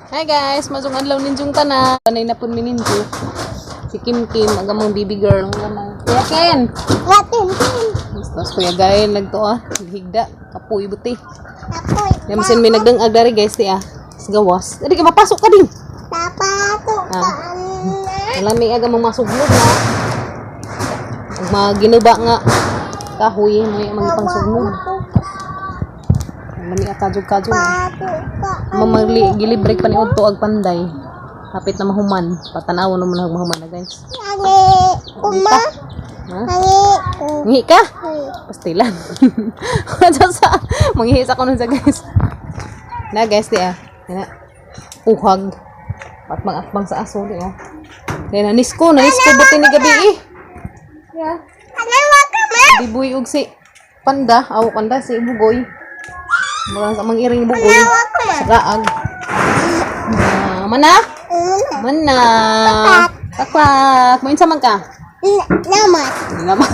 Hi guys, masong adlaw ninjong tanan. Panay na pun mininjo. Si Kim Kim, agamang baby girl. Kuya Ken. Tapos Kuya Gayen nagto higda, kapoy buti. Kapoy. Yamsin may nagdangag dari guys ti gawas. Dili ka mapasok ka din. Papasok ka. Wala may agamang masuglod na. Maginuba nga kahoy mo yung mga pangsugnod. Lami akadjog-kadjog. Mamagli gilibre pa ni Udto ag panday. Kapit na mahuman, patanawon mo na mahuman na guys. Uma. Ha? Ngihi ka? Pastilan. Ano sa manghihi sa kuno sa guys. Na guys di na puhag. At mag-akbang sa aso di Then nanis ko buti ni gabi Yeah. Dibuy og si panda, panda si bugoy. Murang sa mangiring bugoy. Sa gaag. Mana? Pakpak. Main sama ka? Namat. Naman.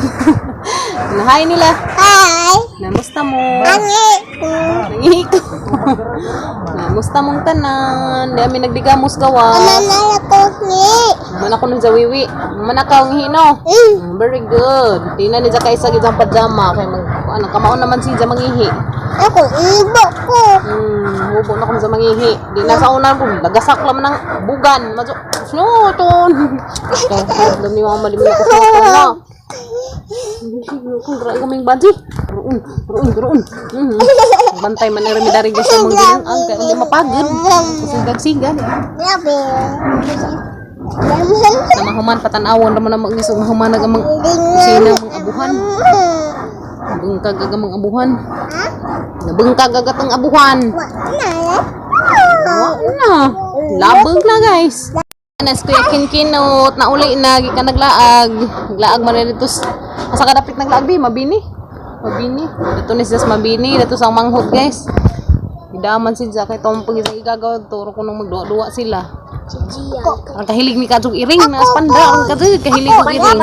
Hi nila. Hi. Namusta mo? Nangi. Ko. Namusta mong tanan? Di amin nagdigamos gawa. Nanay ako ni. Mana ko nung zawiwi. Mana ka ang hino. Very good. Di na ni Jaka isa gitang pajama. Kaya kamaon naman si Jama mangihi. Ako ibo ko. Hubo na kung sa mangihi. Di na sa unan ko. Nagasak lang ng bugan. Snuton. Alam ni mama di mo na ko snuton na. Kung dra kaming baji. Ruun. Bantay man ang remedari guys sa mga ginang ang kaya hindi mapagod. Sigag-sigag. Grabe. Na mahuman patanawon naman na mag-isog mahuman nagamang sina mga abuhan. Bungkag agamang abuhan. Nabungkag agatang abuhan. Na. Labog na guys. Anas Kuya Kinkinot na uli na gikan naglaag. Naglaag man dito. Asa ka dapat naglaag di mabini. Dito ni sis mabini dito sa manghod guys. Idaman si Jaka itong pag igagaw turo ko nung magduwa-duwa sila. Ang kahilig ni Kajog iring na panda ang Kajog kahilig ko iring.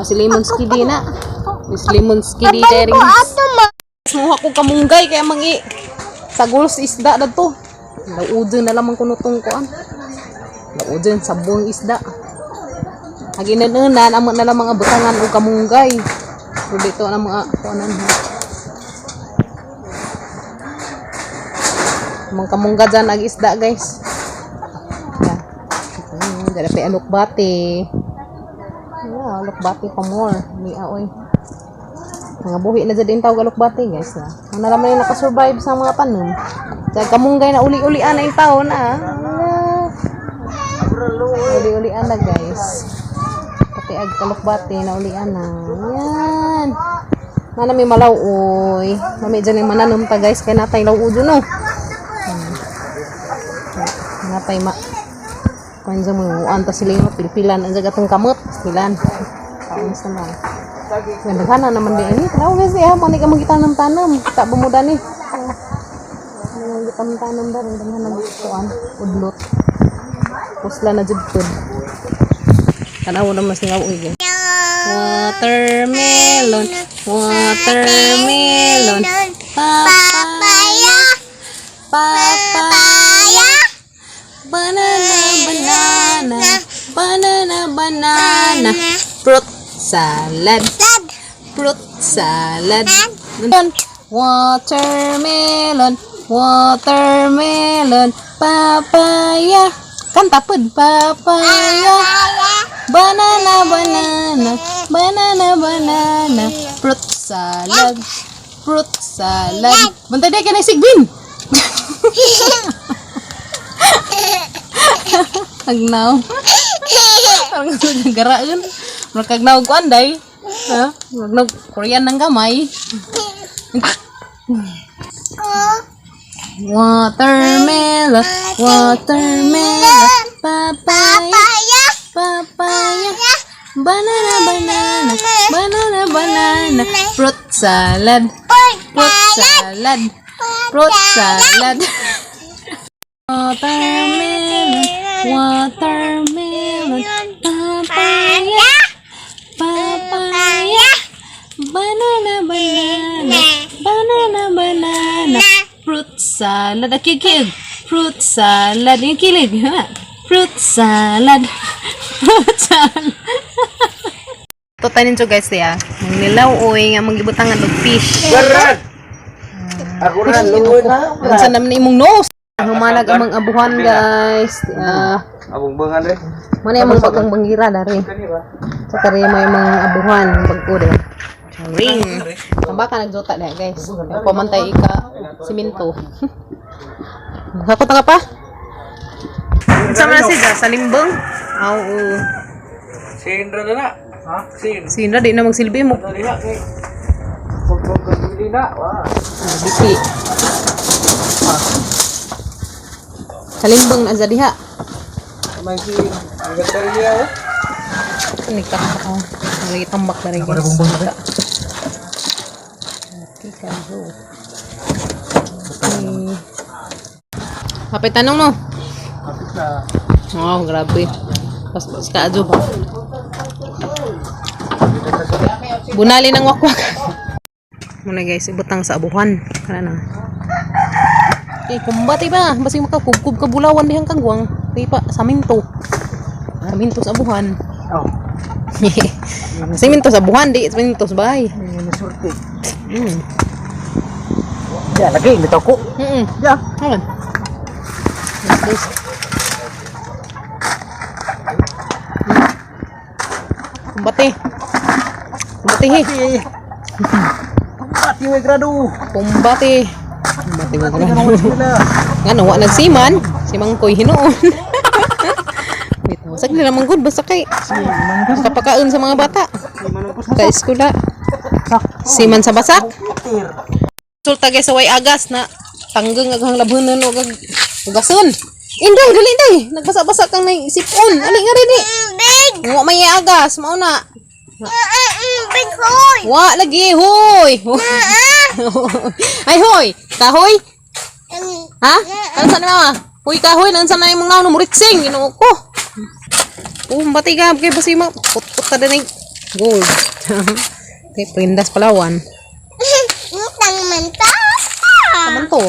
Si Lemon Skidi na. Miss Lemon Skidi dering. Muha ko kamunggay kaya mangi sa gulos isda dito. Nauudon na lamang kunutong ko Nauudon sa buong isda. Haginanunan amo na lamang abutangan o kamunggay. So dito na mga kuanan. Mga kamungga dyan ag isda guys. Dala pa alukbati. Alukbati pa more. Oy. Mga buhi na dyan din tawag alukbati guys. Ano naman yung nakasurvive sa mga panon. Dahil kamunggay na uli-ulian na yung taon uli-ulian na guys. Pati ag alukbati na ulian na. Yan. Mana may malauoy. Mami dyan yung mananom ta guys. Kaya natay lauo dyan Natay kuan sa mga anta sila yung pilpilan ang jagatong kamot pilan kaon sa mga nagdagana naman din ini tanaw guys mo ni ka magitanam-tanam kita bumuda ni gitanam-tanam ba rin daghan kuan udlot pusla na jud pud tanaw na mas ngaw guys watermelon papaya banana fruit salad watermelon papaya kanta pud papaya banana fruit salad bantay day kanay sigbin agnaw parang garaan magkagnaw ko anday magnog Korean ng gamay watermelon papaya banana fruit salad watermelon papaya banana fruit salad akikig Fruit salad. Yung kilig, ha? Fruit salad. Fruit salad. Totanin nyo guys, ya. Ang nilaw, oy, nga mag-ibutangan ng fish. Berat. Aku ran lungoy na. Ang sanam na imong nose. Humanag ang mga abuhan, guys. Abong bengan deh. Mana yung mga bagong bangira dari. Sa kariya mo yung mga abuhan, bago rin. Ring. Tamba ka nagjota deh, guys. Pamantay ika, siminto. Hakot na ka pa? Sama na siya, sa limbang. Oo. Sindra na na. Ha? Sindra, di na magsilbi mo. Diha kay. Pagpag dina. Wah. Biti. Sa limbang na sa diha. May si ang gatal niya. Ini ka ako. Lagi tambak na rin. Ada bumbang na. Okay, kayo. Okay. Kapit tanong mo. Kapit na. Oh, grabe. Pas ka adyo ba? Bunali ng wakwak. Muna guys, ibutang sa abuhan. Kana na. Eh, kumbati ba? Basi makakubkub ka bulawan dihang kagwang. Kaya pa, saminto. Saminto sa abuhan. Oh. Saminto sa abuhan, di. Saminto sa bahay. Ini surti. Hmm. Ya, lagi bitaw ko. Ya. Ayan. Guys. Kumbati. Kumbati he. Pati may grado. Kumbati. Kumbati mo Pati ka na sila. nga nawa nagsiman. Si Mangkoy hinuon. Wait, wasag nila manggod. Basta kay kapakaon sa mga bata. Sa eskula. Siman sa basak. Sulta guys sa way agas na tanggang aghang labhunan o ugason. Inday, dali inday. Nagbasa-basa kang may sipon. Ali nga rin eh. Big. Nga may agas. Mauna. Big hoy. Wa lagi. Hoy. Ay hoy. Kahoy. Ha? Ano saan mama? Hoy kahoy. Ano saan na yung mga numuritsing? Ginoo ko. Bati ka. Kaya basi ma. Put-put ka din eh. Gold. Okay, Prindas Palawan. Tang mentas. Taman to.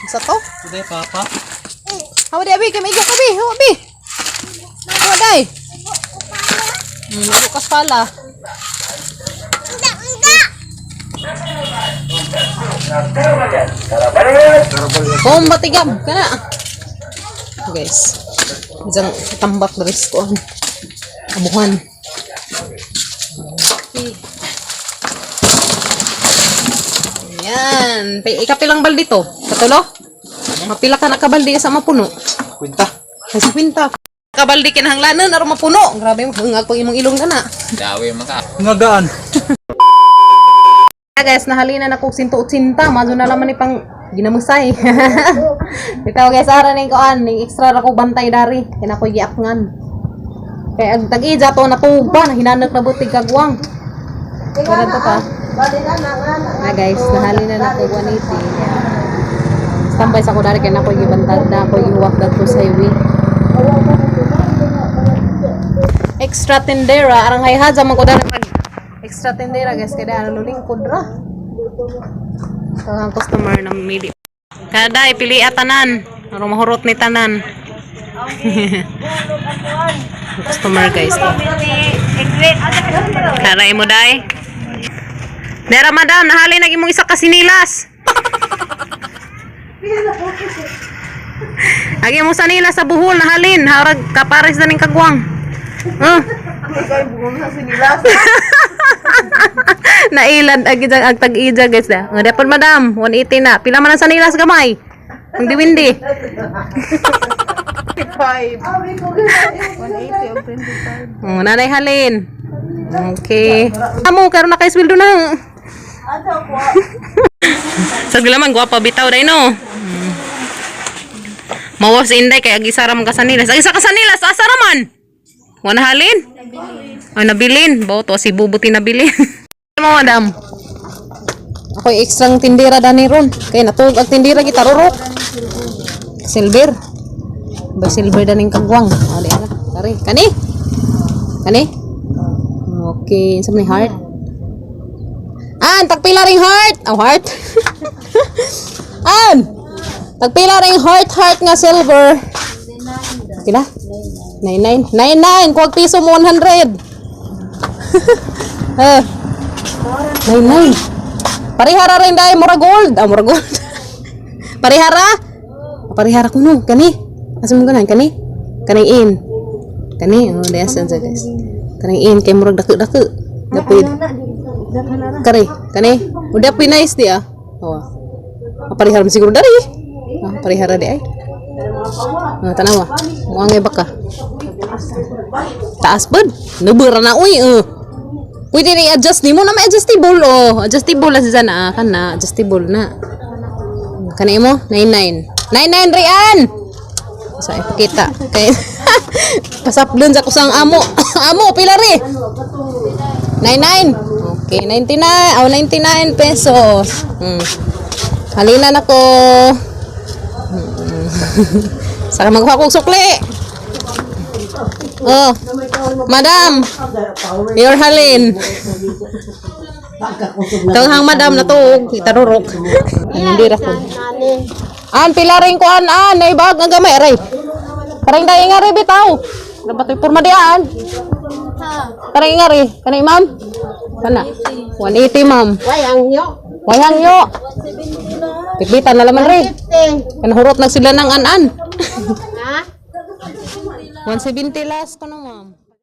Isa to? Sudah papa. Hawa di abi. Kaya may igok abi. Hawa abi. Hawa day. Bukas pala. Enggak. Batigam ka na. Guys. Diyan tambak dari ko. Abuhan. Okay. Yan. Ikapilang baldi to? Katulo? Mapila ka nakabaldi sa mapuno. Kwinta. Kasi kwinta. Kabaldi kinahanglanan aron mapuno. Grabe mo hungag pag imong ilong kana. Dawi maka. Ngagaan. Guys, nahalina na kog 180. Mazo na laman ni pang ginamusay. Bitaw guys, ara ning kuan, ning extra ra ko bantay dari. Kina ko giakngan. Kay ag tag-ija to natuba na hinanak na butig kagwang. Wala to pa. Na guys, nahalina na ko 180. Standby sa ko dari kay na ko gibantad na ko iwak dadto sa highway. Extra tendera arang hayhaja man ko dari pag extra tendera guys kada ano lingkod ra. Ang customer na mili. Kada ipili atanan, aron mahurot ni tanan. Customer guys. Kada imo dai. Dera madam, nahali nag imong isa ka sinilas. Agi mo sanilas sa buhol nahalin, harag kapares na ning kagwang. Nailad ag tag-ija guys na. Nga dapat madam, 180 na. Pila man ang sanilas gamay? Ang diwindi. 180 o 25. Nanay halin. Okay. Amo karon na kay sweldo na. Saglaman guwapa bitaw dai no. Mawas inday kay agisara man kasanilas. Agisa kasanilas asara man. Wanahalin? Ay nabilin. Bawo to si bubuti nabilin. Mo madam. Ako ekstrang tindera dani ron. Kay natug ag tindera kita rurok. Silver. Ba silver daning kagwang. Ali ara. Kari. Kani? Kani? Okay, sa may heart. An, tagpila ring heart. Oh, heart. An. Tagpila ring heart nga silver. Pila? 99. 99. Kuwag piso mo 100. 99. Parihara rin dahil mura gold. Ah, mura gold. Parihara. Parihara ko no. Kani. Asa mo ganan? Kani. Kaning in. Kani. Oh, dayasan sa guys. Kaning in. Kay murag dake-dake. Dapid. Kari. Kani. Udah pinais dia. Oh. Parihara siguro dari. Ah, parihara di ay. Ah, tanawa. Muangay baka. Taas pud. Nubura na uy. Pwede rin i-adjust ni mo na may adjustable oh. Adjustable na siya na kan na adjustable na. Kanay mo 99. 99 rian. Sa ipakita kay pasaplon sa kusang amo. Amo pila ri? 99. Okay, 99. Oh, 99 pesos. Halina na ko. Saka magkuha kong sukli. Oh, madam, your halin. Tanghang madam na to, kita rurok. Hindi ra ko. An pilaring ko an naibag nga gamay aray. Parang dai nga ri bitaw. Dapat porma dian. Parang nga ri, kanay ma'am. Kana? 180 ma'am. Wayang nyo. Pitbitan na laman ri. Kanahurot na sila ng an-an. 170 last ko no ma'am.